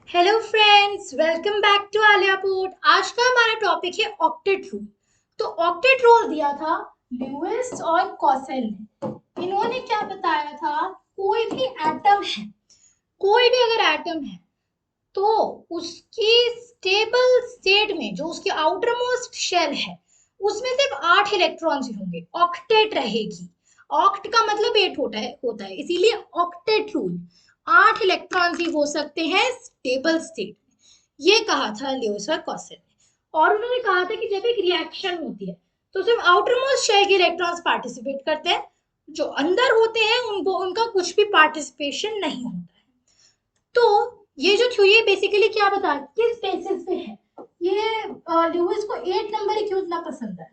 Hello friends, welcome back to Aliya port. आज का हमारा टॉपिक है ऑक्टेट रूल। तो ऑक्टेट रूल दिया था ल्यूइस और कॉसेल ने। इन्होंने क्या बताया था, कोई भी एटम है, कोई भी अगर एटम है तो उसकी स्टेबल स्टेट में जो उसकी आउटर मोस्ट शेल है उसमें सिर्फ 8 इलेक्ट्रॉन्स ही होंगे, ऑक्टेट रहेगी। ऑक्ट का मतलब 8 होता है, इसीलिए ऑक्टेट रूल। 8 इलेक्ट्रॉन्स ही हो सकते हैं स्टेबल स्टेट में। ये कहा था ल्यूइस और कॉसेल ने। और उन्होंने कहा था कि जब एक रिएक्शन होती है तो सिर्फ आउटर मोस्ट शेल के इलेक्ट्रॉन्स पार्टिसिपेट करते हैं, जो अंदर होते हैं उनको उनका कुछ भी पार्टिसिपेशन नहीं होता है। तो ये जो थ्योरी है बेसिकली क्या बता किस बेसिस पे है, ये ल्यूइस को 8 नंबर ही क्यों इतना पसंद है।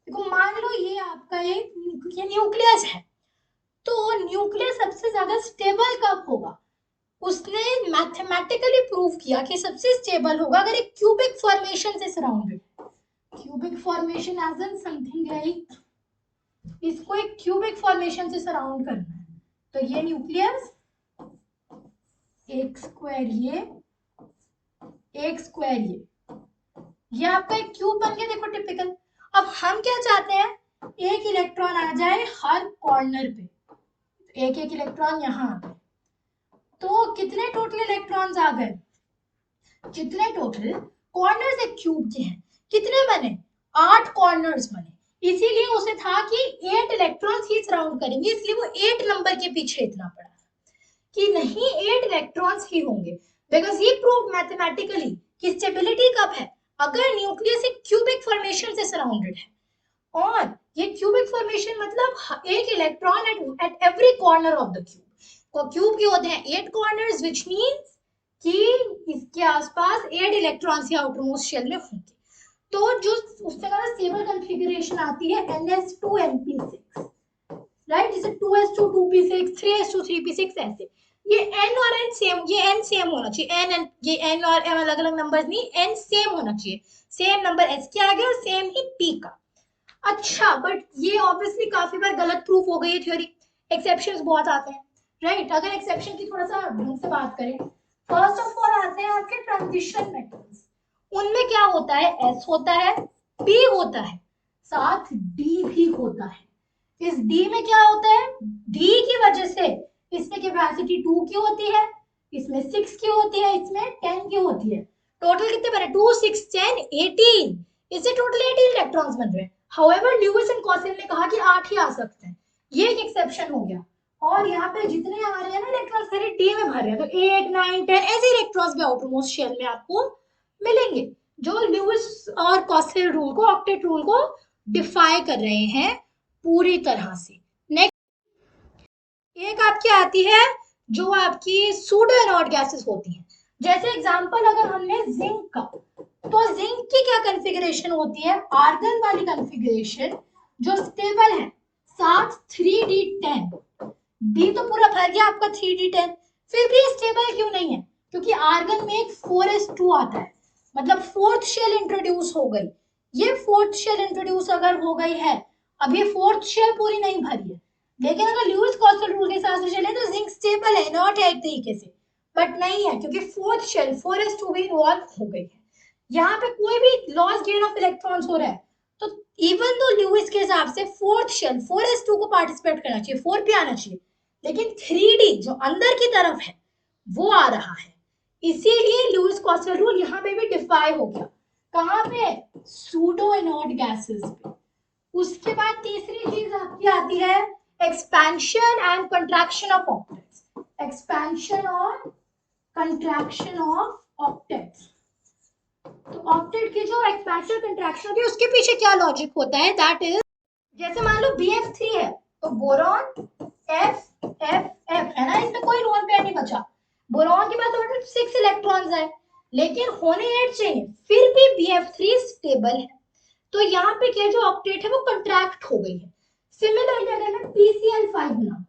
देखो, मान लो ये आपका एक ये न्यूक्लियस है, तो न्यूक्लियस सबसे ज्यादा स्टेबल कब होगा, उसने मैथमेटिकली प्रूव किया कि सबसे स्टेबल होगा अगर एक क्यूबिक फॉर्मेशन से सराउंडेड। Cubic formation as in something like, इसको एक क्यूबिक फॉर्मेशन से सराउंड करना है, तो ये न्यूक्लियस एक स्क्वायर, ये एक स्क्वायर, ये आपका एक क्यूब बन गया। देखो टिपिकल। अब हम क्या चाहते हैं, एक इलेक्ट्रॉन आ जाए हर कॉर्नर पे, एक एक इलेक्ट्रॉन यहाँ आ गए, तो कितने टोटल इलेक्ट्रॉन्स आ गए, जितने टोटल कॉर्नर्स एक क्यूब के हैं कितने बने, 8 कॉर्नर्स बने। इसीलिए उसे था कि 8 इलेक्ट्रॉन्स ही सराउंड करेंगे, इसलिए वो 8 नंबर के पीछे इतना पड़ा कि नहीं 8 इलेक्ट्रॉन्स ही होंगे। बिकॉज ये प्रूव मैथमेटिकली कि स्टेबिलिटी कब है, अगर न्यूक्लियस एक क्यूबिक फॉर्मेशन से सराउंडेड है। और ये क्यूबिक फॉर्मेशन मतलब एक electron at every corner of the cube. Cube के होते हैं 8 कॉर्नर्स, व्हिच मींस कि इसके आसपास 8 इलेक्ट्रॉन्स ही आउटर मोस्ट शेल में होंगे। तो जो उससे का स्टेबल कॉन्फ़िगरेशन आती है NS2np6, राइट, जैसे 2s2 2p6 3s2 3p6 ऐसे। ये n और n सेम, ये n सेम होना चाहिए, n ये n और m अलग अलग नंबर्स नहीं, n सेम होना चाहिए। सेम नंबर s के आगे और सेम ही p का। अच्छा, बट ये ऑब्वियसली काफी बार गलत प्रूफ हो गई है थ्योरी। एक्सेप्शंस बहुत आते हैं, राइट। अगर एक्सेप्शन की थोड़ा सा ढंग से बात करें, फर्स्ट ऑफ ऑल आते हैं आपके ट्रांजिशन मेटल्स। उनमें क्या होता है, s होता है, p होता है, साथ d भी होता है। इस d में क्या होता है, d की वजह से इसमें कैपेसिटी 2 की होती है, इसमें 6 की होती है, इसमें 10 की होती है। टोटल कितने बने, 2 6 10 18, इससे टोटल 18 इलेक्ट्रॉन्स बन रहे हैं। हाउएवर ल्यूइस एंड कॉसेल ने कहा कि 8 ही आ सकते हैं, ये एक एक्सेप्शन हो गया। और यहाँ पे जितने आ रहे हैं ना इलेक्ट्रॉन्स सारे डी में भर रहे हैं, तो 8 9 10 ऐसे इलेक्ट्रॉन्स भी आउटर मोस्ट शेल में आपको मिलेंगे, जो ल्यूइस और कॉसेल रूल को, ऑक्टेट रूल को डिफाई कर रहे हैं पूरी तरह से। एक आपकी आती है जो आपकी सूडो इनर्ट गैसेस होती हैं। जैसे एग्जांपल अगर हमने जिंक का, तो जिंक की क्या कॉन्फ़िगरेशन होती है, आर्गन वाली कॉन्फ़िगरेशन जो स्टेबल है, 7 3d10। डी तो पूरा भर गया आपका 3d10, फिर भी स्टेबल क्यों नहीं है, क्योंकि आर्गन में एक 4s2 आता है, मतलब फोर्थ शेल इंट्रोड्यूस हो गई। ये फोर्थ शेल इंट्रोड्यूस अगर हो गई है, अब ये फोर्थ शेल पूरी नहीं भरी है, लेकिन अगर ल्यूइस कॉस्टल रूल के हिसाब से चले तो जिंक स्टेबल है, नॉट है एक तरीके से, बट नहीं है क्योंकि फोर्थ शेल 4s2 भी इन्वॉल्व हो गई है। यहाँ पे कोई भी लॉस गेन ऑफ इलेक्ट्रॉन्स हो रहा है, तो इवन दो ल्यूइस के हिसाब से फोर्थ शेल 4s2 को पार्टिसिपेट करना चाहिए, 4 पे आना चाहिए, लेकिन 3d जो अंदर की तरफ है वो आ रहा है। इसीलिए लुईस कॉस्टल रूल यहाँ पे भी डिफाई हो गया। कहाँ पे, सूडो इनर्ट गैसेस पे। उसके बाद तीसरी चीज आपकी आती है expansion and contraction of octets. Expansion और कंट्रैक्शन ऑफ ऑक्टेट्स। तो ऑक्टेट की जो एक्सपेंशन कंट्रैक्शन होती है उसके पीछे क्या लॉजिक होता है, दैट इज, जैसे मान लो BF3 है तो बोरॉन F F F है ना, इसमें कोई लोन पेयर नहीं बचा। बोरॉन के पास टोटल 6 इलेक्ट्रॉन्स है, लेकिन होने 8 चाहिए, फिर भी BF3 स्टेबल है। तो यहाँ पे क्या जो ऑक्टेट है वो कंट्रैक्ट हो गई है। सिमिलरली अगर मैं PCl5 बनाऊं,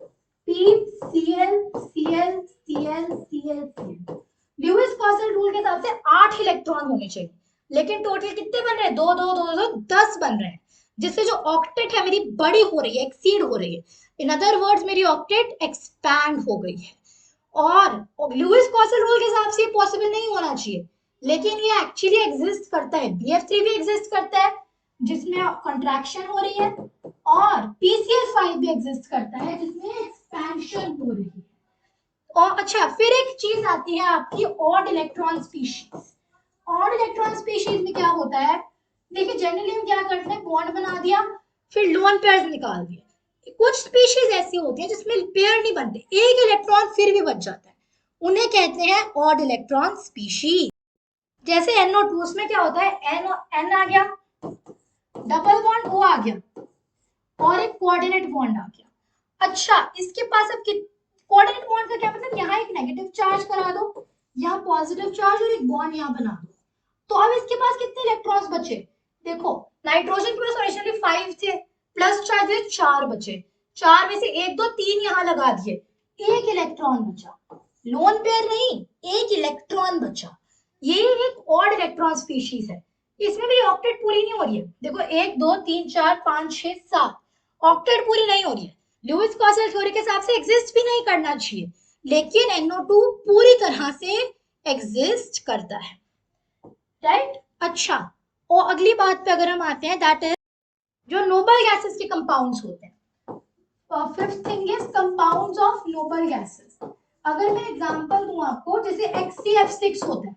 PCl Cl Cl Cl Cl, Lewis causal rule के हिसाब से 8 इलेक्ट्रॉन होने चाहिए, लेकिन टोटल कितने बन रहे हैं, 2 2 2 2 10 बन रहे हैं, जिससे जो ऑक्टेट है मेरी बड़ी हो रही है, एक्सीड हो रही है। इन अदर वर्ड्स मेरी ऑक्टेट एक्सपैंड हो गई है। और लुईस कॉसल रूल के हिसाब से पॉसिबल नहीं होना चाहिए, लेकिन ये एक्चुअली एग्जिस्ट करता है। BF3 भी एग्जिस्ट करता है जिसमें कंट्रैक्शन हो रही है, और PCl5 भी एग्जिस्ट करता है जिसमें एक्सपेंशन हो रही है। और अच्छा, फिर एक चीज आती है आपकी odd electron species. Odd electron species में क्या होता है, देखिए जनरली हम क्या करते हैं, बॉन्ड बना दिया, फिर लोन पेयर्स निकाल दिए। कुछ स्पीशीज ऐसी होती है जिसमें पेयर नहीं बनते, एक इलेक्ट्रॉन फिर भी बच जाता है, उन्हें कहते हैं ऑड इलेक्ट्रॉन स्पीशीज। जैसे NO2, उसमें क्या होता है, N आ गया, डबल बॉन्ड O आ गया, और एक कोऑर्डिनेट बॉन्ड आ गया। अच्छा, इसके पास अब कोऑर्डिनेट बॉन्ड का क्या मतलब, यहाँ एक नेगेटिव चार्ज करा दो, यहाँ पॉजिटिव चार्ज, और एक बॉन्ड यहाँ बना दो। तो अब इसके पास कितने इलेक्ट्रॉन्स बचे, देखो नाइट्रोजन के पास ओरिजिनली 5 थे, प्लस चार्ज 4 बचे, 4 में से 1 2 3 यहाँ लगा दिए, एक इलेक्ट्रॉन बचा, लोन पेयर नहीं, एक इलेक्ट्रॉन बचा। ये एक ऑड इलेक्ट्रॉन स्पीशीज है, इसमें भी ऑक्टेट पूरी नहीं हो रही है। देखो 1 2 3 4 5 6 7, ऑक्टेट पूरी नहीं हो रही है। लुईस कॉसल थ्योरी के हिसाब से एग्जिस्ट भी नहीं करना चाहिए, लेकिन NO2 पूरी तरह से एग्जिस्ट करता है, राइट। अच्छा, और अगली बात पे अगर हम आते हैं, दैट इज जो नोबल गैसेस के कंपाउंड्स होते हैं। Fifth thing is compounds of noble gases. अगर मैं एग्जांपल दूं आपको, जैसे HCF6 होता है,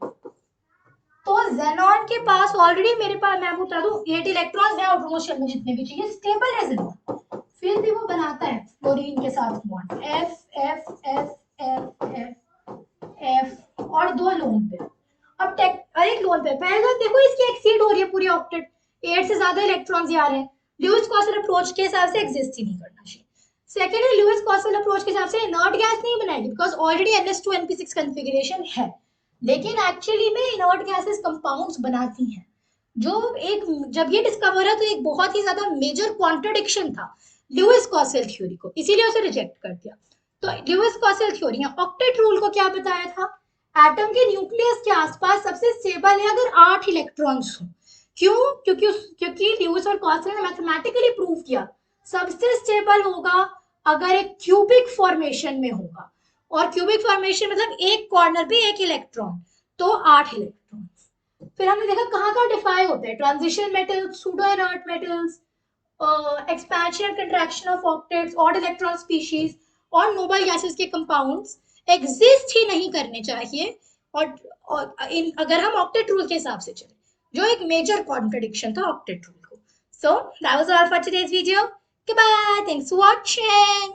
तो जेनॉन के पास ऑलरेडी, मेरे पास मैं बता दूं 8 इलेक्ट्रॉन्स हैं आउटरमोस्ट शेल में, जितने भी चाहिए, स्टेबल है जेनॉन, फिर भी वो बनाता है फ्लोरीन के साथ bond, F F F F F F और 2 लोन पेयर। अब एक लोन पेयर, पहले तो देखो इसकी एक्सीड हो रही है पूरी ऑक्टेट, 8 से ज्यादा इलेक्ट्रॉन्स आ रहे हैं, लुईस कॉसल अप्रोच के हिसाब से एग्जिस्ट ही नहीं करना चाहिए। सेकेंडली, लुईस कॉसल अप्रोच के हिसाब से इनर्ट गैस नहीं बनाएगी, because already NH2 NP6 configuration है, लेकिन एक्चुअली में इनर्ट गैसेस कंपाउंड्स बनाती हैं। जो एक, जब ये डिस्कवर है तो एक बहुत ही ज्यादा मेजर कॉन्ट्रडिक्शन था लुईस कॉसल थ्योरी को, इसीलिए उसे रिजेक्ट कर दिया। तो Lewis Kossel theory octet rule को क्या बताया था, एटम के न्यूक्लियस के आसपास सबसे स्टेबल है अगर 8 इलेक्ट्रॉन्स हो। क्यों, क्योंकि लुईस और कॉसल ने मैथमेटिकली प्रूव किया सबसे स्टेबल होगा अगर एक क्यूबिक फॉर्मेशन में होगा, और क्यूबिक फॉर्मेशन मतलब एक कॉर्नर पे एक इलेक्ट्रॉन, तो 8 इलेक्ट्रॉन। फिर हमने देखा कहाँ कहाँ डिफाई होते हैं, transition metals, pseudo inert metals, expansion contraction of octets, odd electron species, और नोबल गैसेस के कंपाउंड्स एग्जिस्ट ही नहीं करने चाहिए, और अगर हम ऑक्टेट रूल के हिसाब से चले, जो एक मेजर कॉन्ट्रडिक्शन था ऑक्टेट रूल को। So that was all for today's video. Goodbye, thanks for watching.